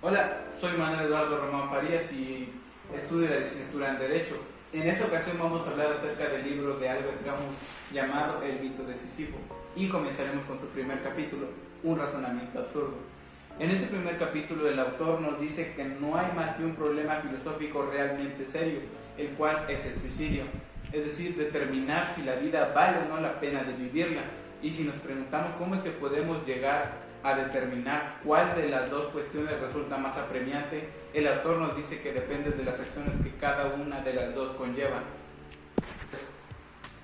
Hola, soy Manuel Eduardo Román Farías y estudio la licenciatura en Derecho. En esta ocasión vamos a hablar acerca del libro de Albert Camus llamado El mito de Sísifo y comenzaremos con su primer capítulo, Un razonamiento absurdo. En este primer capítulo el autor nos dice que no hay más que un problema filosófico realmente serio, el cual es el suicidio, es decir, determinar si la vida vale o no la pena de vivirla. Y si nos preguntamos cómo es que podemos llegar a determinar cuál de las dos cuestiones resulta más apremiante, el autor nos dice que depende de las acciones que cada una de las dos conllevan.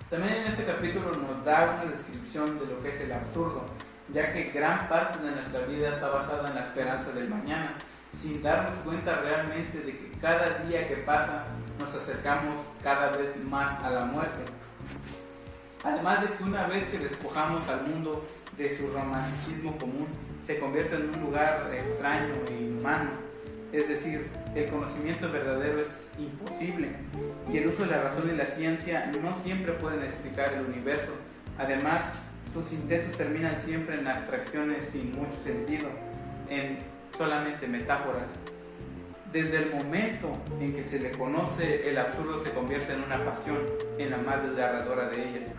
También en este capítulo nos da una descripción de lo que es el absurdo, ya que gran parte de nuestra vida está basada en la esperanza del mañana, sin darnos cuenta realmente de que cada día que pasa nos acercamos cada vez más a la muerte. Además de que una vez que despojamos al mundo de su romanticismo común, se convierte en un lugar extraño e inhumano, es decir, el conocimiento verdadero es imposible y el uso de la razón y la ciencia no siempre pueden explicar el universo. Además, sus intentos terminan siempre en abstracciones sin mucho sentido, en solamente metáforas. Desde el momento en que se le conoce, el absurdo se convierte en una pasión, en la más desgarradora de ellas.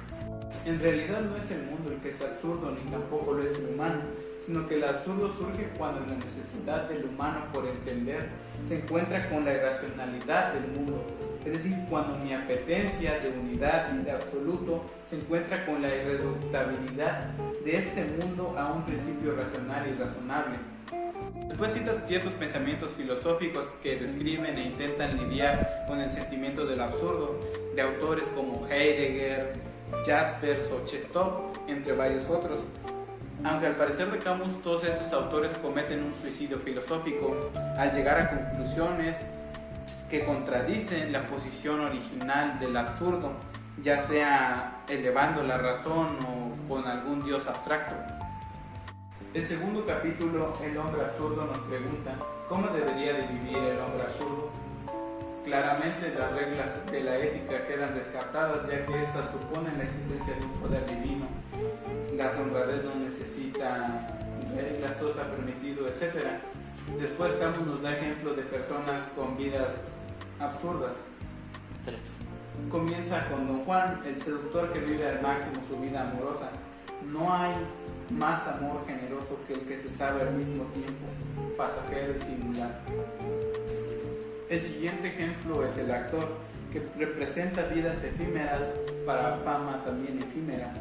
En realidad no es el mundo el que es absurdo, ni tampoco lo es el humano, sino que el absurdo surge cuando la necesidad del humano por entender se encuentra con la irracionalidad del mundo, es decir, cuando mi apetencia de unidad y de absoluto se encuentra con la irreductibilidad de este mundo a un principio racional y razonable. Después citas ciertos pensamientos filosóficos que describen e intentan lidiar con el sentimiento del absurdo, de autores como Heidegger, Jaspers o Chestov, entre varios otros. Aunque al parecer de Camus todos estos autores cometen un suicidio filosófico al llegar a conclusiones que contradicen la posición original del absurdo, ya sea elevando la razón o con algún dios abstracto. El segundo capítulo, El hombre absurdo, nos pregunta ¿cómo debería de vivir el hombre absurdo? Claramente las reglas de la ética quedan descartadas, ya que éstas suponen la existencia de un poder divino. La honradez no necesita reglas, todo está permitido, etc. Después Camus nos da ejemplos de personas con vidas absurdas. Comienza con Don Juan, el seductor que vive al máximo su vida amorosa. No hay más amor generoso que el que se sabe al mismo tiempo pasajero y singular. El siguiente ejemplo es el actor, que representa vidas efímeras para fama también efímera.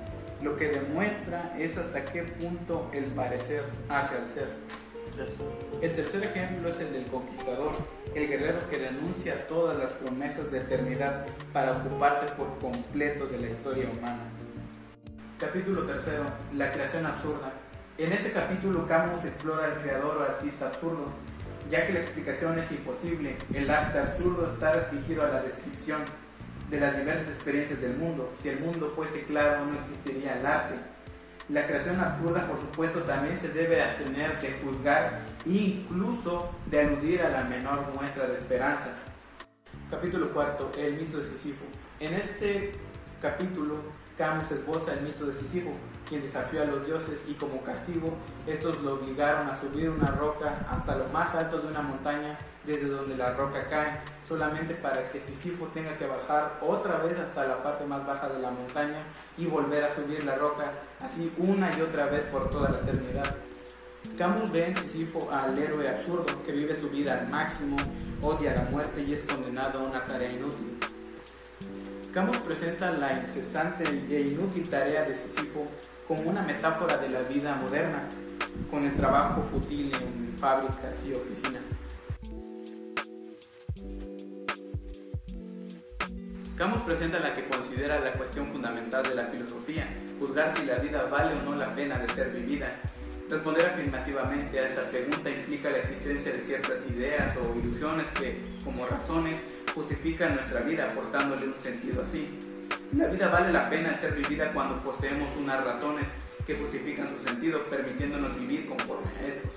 Lo que demuestra es hasta qué punto el parecer hace al ser. El tercer ejemplo es el del conquistador, el guerrero que renuncia a todas las promesas de eternidad para ocuparse por completo de la historia humana. Capítulo tercero, la creación absurda. En este capítulo Camus explora al creador o artista absurdo, ya que la explicación es imposible. El arte absurdo está restringido a la descripción de las diversas experiencias del mundo. Si el mundo fuese claro, no existiría el arte. La creación absurda, por supuesto, también se debe abstener de juzgar e incluso de aludir a la menor muestra de esperanza. Capítulo cuarto, el mito de Sísifo. En este capítulo Camus esboza el mito de Sísifo, quien desafió a los dioses y como castigo estos lo obligaron a subir una roca hasta lo más alto de una montaña desde donde la roca cae, solamente para que Sísifo tenga que bajar otra vez hasta la parte más baja de la montaña y volver a subir la roca, así una y otra vez por toda la eternidad. Camus ve en Sísifo al héroe absurdo que vive su vida al máximo, odia la muerte y es condenado a una tarea inútil. Camus presenta la incesante e inútil tarea de Sísifo como una metáfora de la vida moderna, con el trabajo fútil en fábricas y oficinas. Camus presenta la que considera la cuestión fundamental de la filosofía, juzgar si la vida vale o no la pena de ser vivida. Responder afirmativamente a esta pregunta implica la existencia de ciertas ideas o ilusiones que, como razones, justifican nuestra vida aportándole un sentido así. La vida vale la pena ser vivida cuando poseemos unas razones que justifican su sentido, permitiéndonos vivir conforme a estos.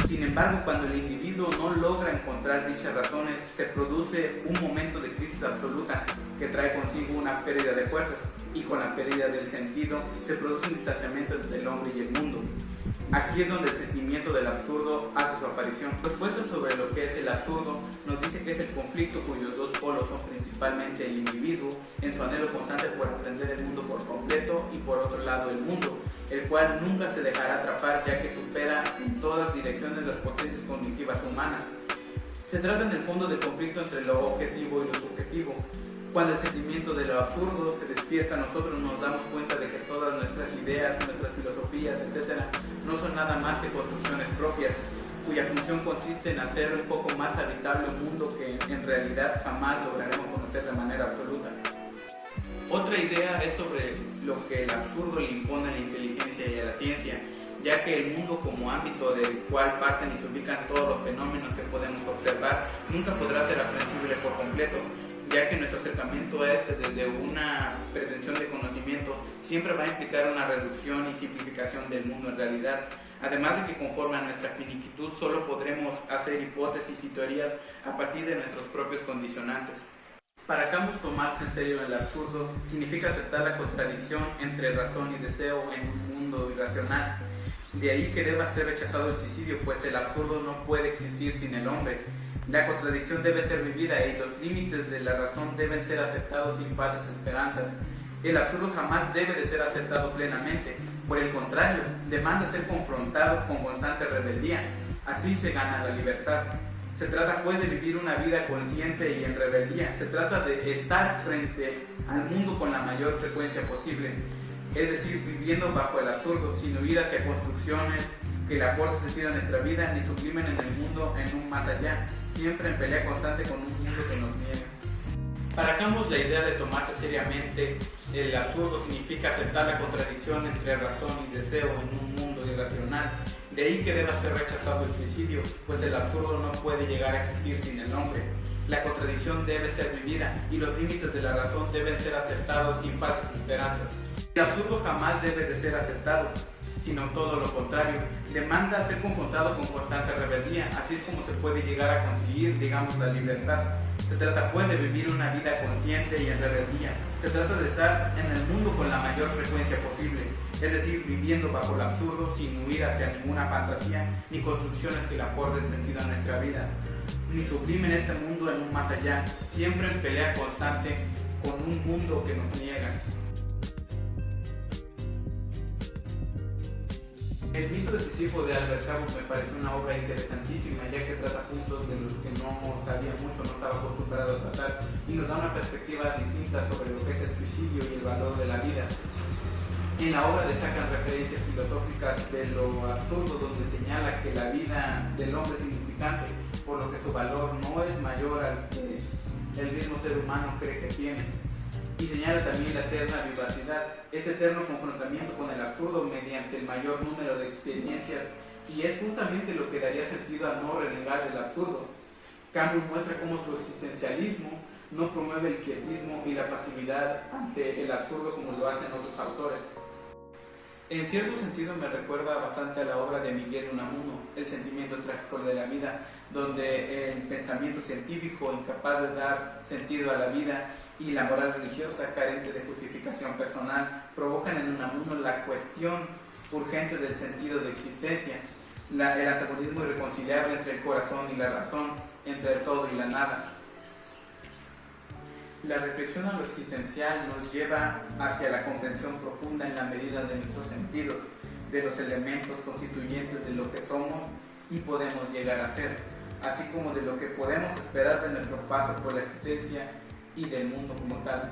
Sin embargo, cuando el individuo no logra encontrar dichas razones, se produce un momento de crisis absoluta que trae consigo una pérdida de fuerzas. y con la pérdida del sentido se produce un distanciamiento entre el hombre y el mundo. Aquí es donde el sentimiento del absurdo hace su aparición. Los puestos sobre lo que es el absurdo nos dice que es el conflicto cuyos dos polos son principalmente el individuo en su anhelo constante por aprender el mundo por completo y por otro lado el mundo, el cual nunca se dejará atrapar ya que supera en todas direcciones las potencias cognitivas humanas. Se trata en el fondo del conflicto entre lo objetivo y lo subjetivo. Cuando el sentimiento de lo absurdo se despierta, nosotros nos damos cuenta de que todas nuestras ideas, nuestras filosofías, etc., no son nada más que construcciones propias, cuya función consiste en hacer un poco más habitable un mundo que en realidad jamás lograremos conocer de manera absoluta. Otra idea es sobre lo que el absurdo le impone a la inteligencia y a la ciencia, ya que el mundo como ámbito del cual parten y se ubican todos los fenómenos que podemos observar nunca podrá ser aprensible por completo, ya que nuestro acercamiento a este desde una pretensión de conocimiento siempre va a implicar una reducción y simplificación del mundo en realidad, además de que conforme a nuestra finitud solo podremos hacer hipótesis y teorías a partir de nuestros propios condicionantes. Para Camus, tomarse en serio el absurdo significa aceptar la contradicción entre razón y deseo en un mundo irracional. De ahí que deba ser rechazado el suicidio, pues el absurdo no puede existir sin el hombre. La contradicción debe ser vivida y los límites de la razón deben ser aceptados sin falsas esperanzas. El absurdo jamás debe de ser aceptado plenamente, por el contrario, demanda ser confrontado con constante rebeldía. Así se gana la libertad. Se trata pues de vivir una vida consciente y en rebeldía. Se trata de estar frente al mundo con la mayor frecuencia posible, es decir, viviendo bajo el absurdo, sin huir hacia construcciones que le aporten sentido a nuestra vida ni sublimen en el mundo en un más allá, siempre en pelea constante con un mundo que nos niega. Para Camus, la idea de tomarse seriamente el absurdo significa aceptar la contradicción entre razón y deseo en un mundo irracional. De ahí que deba ser rechazado el suicidio, pues el absurdo no puede llegar a existir sin el hombre. La contradicción debe ser vivida y los límites de la razón deben ser aceptados sin falsas esperanzas. El absurdo jamás debe de ser aceptado, sino todo lo contrario, demanda ser confrontado con constante rebeldía. Así es como se puede llegar a conseguir, digamos, la libertad. Se trata pues de vivir una vida consciente y en rebeldía. Se trata de estar en el mundo con la mayor frecuencia posible, es decir, viviendo bajo el absurdo sin huir hacia ninguna fantasía ni construcciones que le aporten sentido a nuestra vida, ni sublimen este mundo en un más allá, siempre en pelea constante con un mundo que nos niega. El mito de Sísifo de Albert Camus me parece una obra interesantísima, ya que trata puntos de los que no sabía mucho, no estaba acostumbrado a tratar, y nos da una perspectiva distinta sobre lo que es el suicidio y el valor de la vida. En la obra destacan referencias filosóficas de lo absurdo, donde señala que la vida del hombre es insignificante, por lo que su valor no es mayor al que el mismo ser humano cree que tiene. Y señala también la eterna vivacidad, este eterno confrontamiento con el absurdo mediante el mayor número de experiencias, y es justamente lo que daría sentido a no renegar del absurdo. Camus muestra cómo su existencialismo no promueve el quietismo y la pasividad ante el absurdo como lo hacen otros autores. En cierto sentido me recuerda bastante a la obra de Miguel Unamuno, El sentimiento trágico de la vida, donde el pensamiento científico incapaz de dar sentido a la vida y la moral religiosa carente de justificación personal provocan en Unamuno la cuestión urgente del sentido de existencia, el antagonismo irreconciliable entre el corazón y la razón, entre el todo y la nada. La reflexión a lo existencial nos lleva hacia la comprensión profunda en la medida de nuestros sentidos, de los elementos constituyentes de lo que somos y podemos llegar a ser, así como de lo que podemos esperar de nuestro paso por la existencia y del mundo como tal.